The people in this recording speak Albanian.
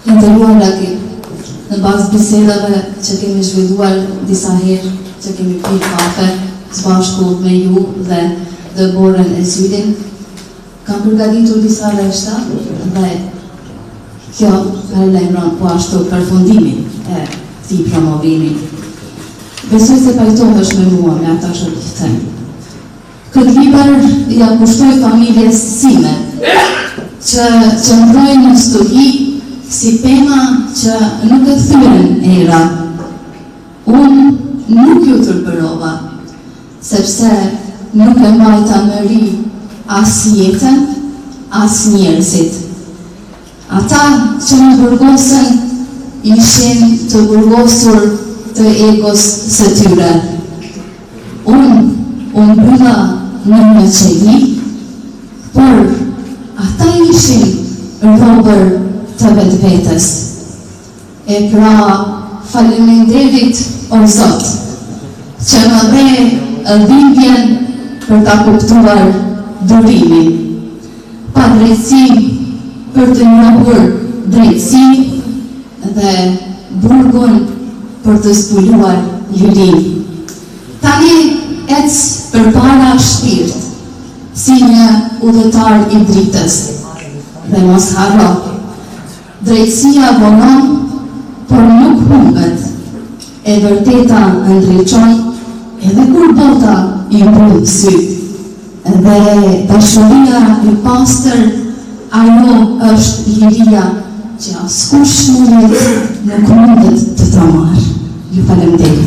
Nderuar lagi, në bazë bisedave që kemi zhvilluar disa herë, që kemi pirë kafe së bashku me ju dhe Dëborën e Zylin, kam përgatitur disa reshta dhe kjo paralajmëron po ashtu përfundimi e këtij promovimi. Besoj se pajtohesh me mua me ata që të them. Këtë libër ja kushtoj familjes sime, që qëndrojnë në stuhi si pema që nuk e thyren era. Unë nuk ju tërpërova, sepse nuk e majta më ri as jetën, as njerëzit. Ata që më burgosën ishin të burgosur të egos së tyre. Unë bëlla në një qeli, por ata ishin robër të vetës. E pra faleminderit o Zot, që më dhe dhimbjen për ta kuptuar durimin, pa drejtësi për të njohur drejtësi dhe burgun për të zbuluar lirin. Tani ec përpara shpirt, si një udhëtar i dritës, dhe mos harro, drejtësia vonon, por nuk humbet, e vërteta ndriçon, edhe kur bota i mbyll syt, dhe dashuria e pastër, ajo është liria që askush nuk mundet të ta marrë. Ju falenderoj.